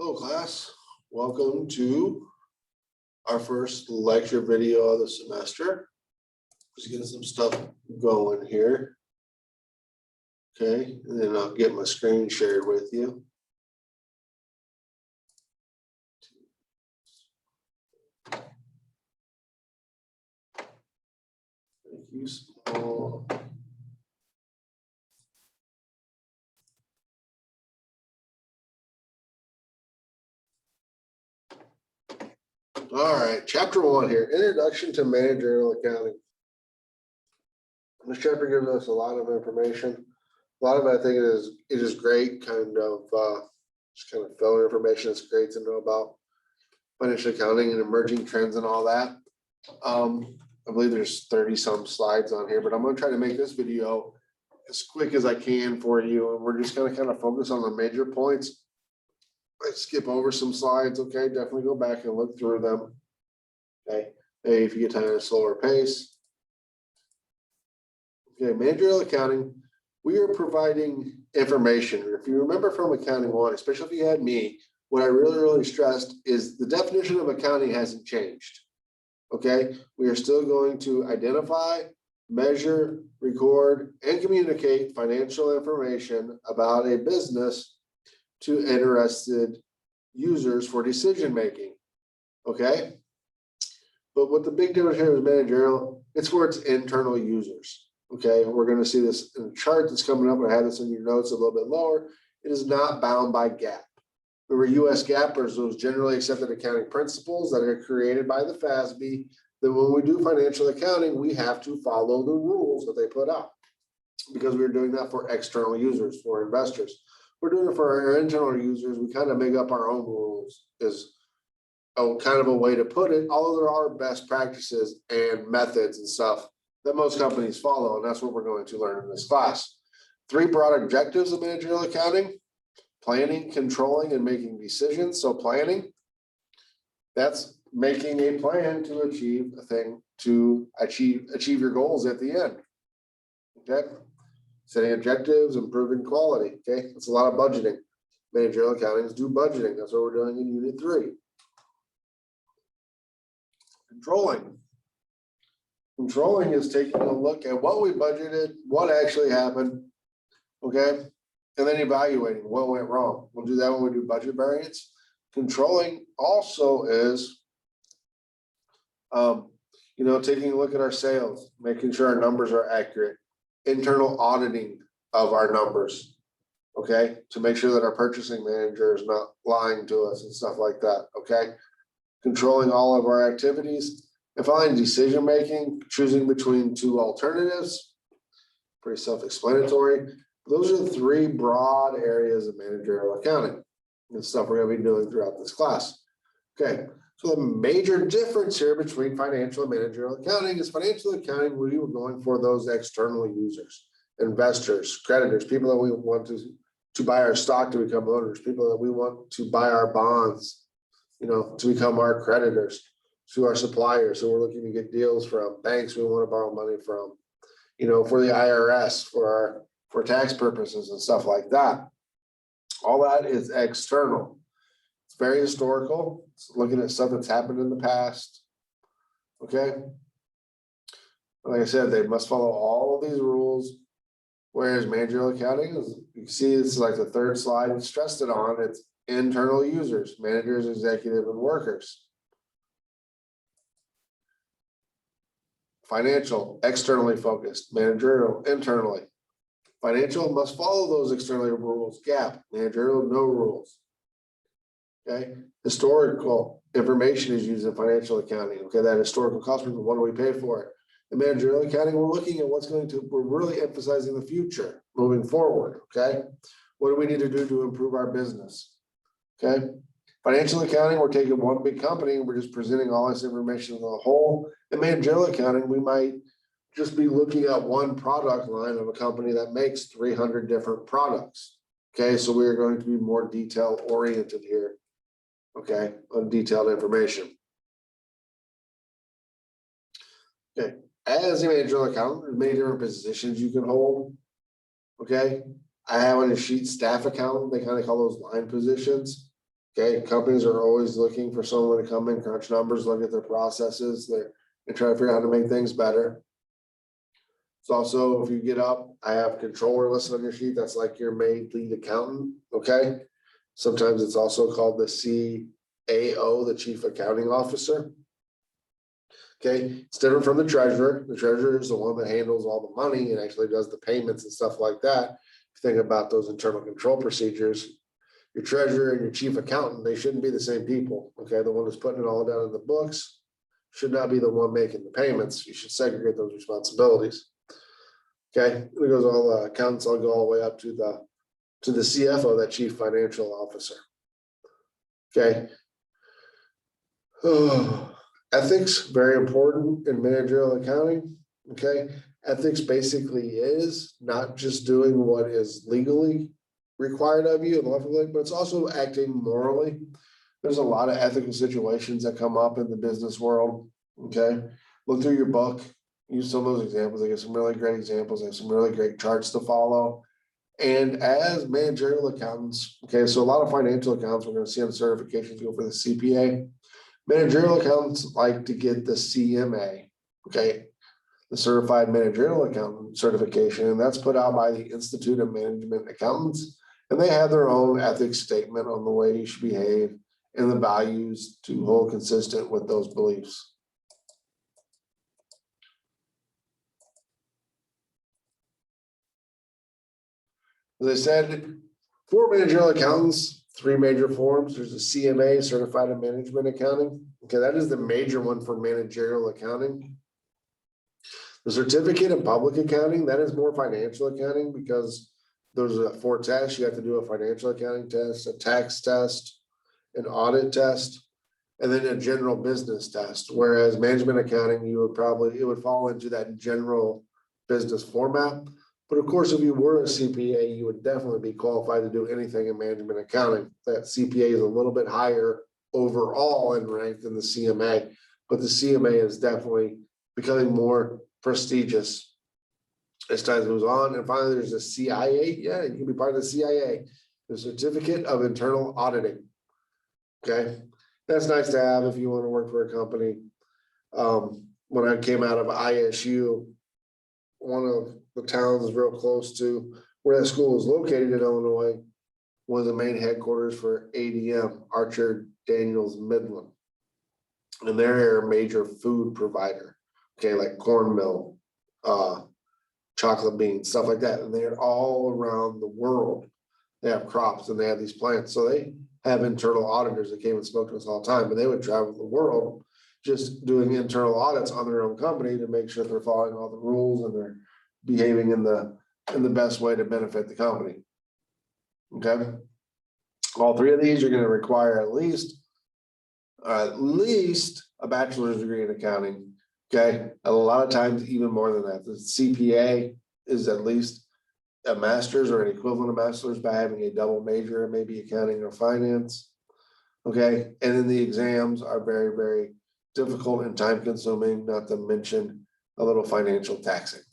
Hello class, welcome to our first lecture video of the semester. Just getting some stuff going here. Okay, and then I'll get my screen shared with you. Thank you, small. All right, chapter 1 here, Introduction to Managerial Accounting. This chapter gives us a lot of information. A lot of it, I think it is great, kind of just kind of filler information. It's great to know about financial accounting and emerging trends and all that. I believe there's 30 some slides on here, but I'm going to try to make this video as quick as I can for you. And we're just going to kind of focus on the major points. I skip over some slides. Okay, definitely go back and look through them. Okay, hey, if you get time at a slower pace. Okay, managerial accounting, we are providing information. If you remember from accounting 1, especially if you had me, what I really stressed is the definition of accounting hasn't changed. Okay, we are still going to identify, measure, record, and communicate financial information about a business to interested users for decision making. Okay, but what the big difference here is managerial, it's for its internal users. Okay, we're going to see this in a chart that's coming up. I have this in your notes a little bit lower. It is not bound by GAAP. Remember, US GAAP are those generally accepted accounting principles that are created by the FASB. That when we do financial accounting, we have to follow the rules that they put out because we're doing that for external users, for investors. We're doing it for our internal users. We kind of make up our own rules is kind of a way to put it, although there are best practices and methods and stuff that most companies follow, and that's what we're going to learn in this class. 3 broad objectives of managerial accounting: planning, controlling, and making decisions. So planning, that's making a plan to achieve a thing, to achieve your goals at the end. Okay, setting objectives, improving quality. Okay, that's a lot of budgeting. Managerial accounting is do budgeting. That's what we're doing in unit 3. Controlling is taking a look at what we budgeted, what actually happened, okay, and then evaluating what went wrong. We'll do that when we do budget variance. Controlling also is, taking a look at our sales, making sure our numbers are accurate, internal auditing of our numbers, okay, to make sure that our purchasing manager is not lying to us and stuff like that, okay. Controlling all of our activities. And finally, decision making, choosing between 2 alternatives. Pretty self-explanatory. Those are the 3 broad areas of managerial accounting and stuff we're going to be doing throughout this class. Okay, so the major difference here between financial and managerial accounting is financial accounting, we were going for those external users, investors, creditors, people that we want to buy our stock to become owners, people that we want to buy our bonds, to become our creditors, to our suppliers who we're looking to get deals from, banks we want to borrow money from, for the IRS, for tax purposes and stuff like that. All that is external. It's very historical. It's looking at stuff that's happened in the past. Okay. Like I said, they must follow all of these rules. Whereas managerial accounting is, you can see it's like the 3rd slide, and stressed it on, it's internal users, managers, executive, and workers. Financial, externally focused. Managerial, internally. Financial must follow those external rules. GAAP, managerial, no rules. Okay, historical information is used in financial accounting. Okay, that historical cost, what do we pay for it? In managerial accounting, we're looking at we're really emphasizing the future, moving forward. Okay, what do we need to do to improve our business? Okay. Financial accounting, we're taking one big company and we're just presenting all this information as a whole. In managerial accounting, we might just be looking at one product line of a company that makes 300 different products. Okay, so we're going to be more detail oriented here. Okay, on detailed information. Okay, as a managerial accountant, there's many different positions you can hold. Okay, I have on a sheet staff accountant, they kind of call those line positions. Okay, companies are always looking for someone to come in, crunch numbers, look at their processes, and try to figure out how to make things better. It's also, if you get up, I have controller listed on your sheet, that's like your main lead accountant, okay? Sometimes it's also called the CAO, the Chief Accounting Officer. Okay, it's different from the treasurer. The treasurer is the one that handles all the money and actually does the payments and stuff like that. If you think about those internal control procedures, your treasurer and your chief accountant, they shouldn't be the same people. Okay, the one who's putting it all down in the books should not be the one making the payments. You should segregate those responsibilities. Okay, it goes all the accountants, I'll go all the way up to the CFO, that chief financial officer. Okay. Ethics, very important in managerial accounting. Okay, ethics basically is not just doing what is legally required of you and lawfully, but it's also acting morally. There's a lot of ethical situations that come up in the business world. Okay, look through your book, use some of those examples. I get some really great examples. I have some really great charts to follow. And as managerial accountants, okay, so a lot of financial accountants we're going to see on certifications go for the CPA. Managerial accountants like to get the CMA, okay, the Certified Managerial Accountant certification, and that's put out by the Institute of Management Accountants. And they have their own ethics statement on the way you should behave and the values to hold consistent with those beliefs. As I said, for managerial accountants, 3 major forms. There's a CMA, Certified in Management Accounting. Okay, that is the major one for managerial accounting. The certificate in public accounting, that is more financial accounting because there's 4 tests. You have to do a financial accounting test, a tax test, an audit test, and then a general business test. Whereas management accounting, it would fall into that general business format. But of course, if you were a CPA, you would definitely be qualified to do anything in management accounting. That CPA is a little bit higher overall in rank than the CMA, but the CMA is definitely becoming more prestigious as time goes on. And finally, there's a CIA. Yeah, you can be part of the CIA, the Certificate of Internal Auditing. Okay, that's nice to have if you want to work for a company. When I came out of ISU, one of the towns real close to where that school is located in Illinois was the main headquarters for ADM, Archer Daniels Midland. And they're a major food provider, okay, like corn mill, chocolate beans, stuff like that. And they're all around the world. They have crops and they have these plants. So they have internal auditors that came and spoke to us all the time, and they would travel the world just doing internal audits on their own company to make sure they're following all the rules and they're behaving in the best way to benefit the company. Okay. All 3 of these are going to require at least a bachelor's degree in accounting. Okay. A lot of times even more than that. The CPA is at least a master's or an equivalent of master's by having a double major in maybe accounting or finance. Okay. And then the exams are very, very difficult and time consuming, not to mention a little financial taxing.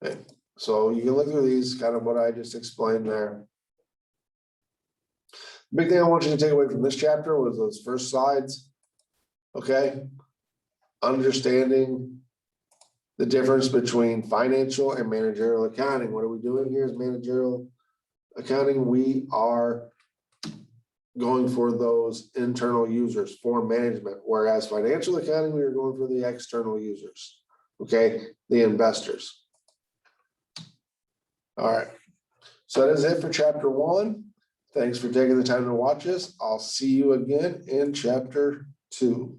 Okay. So you can look through these, kind of what I just explained there. The big thing I want you to take away from this chapter was those first slides. Okay. Understanding the difference between financial and managerial accounting. What are we doing here is managerial accounting. We are going for those internal users for management, whereas financial accounting, we are going for the external users. Okay, the investors. All right, so that is it for chapter 1. Thanks for taking the time to watch this. I'll see you again in chapter 2.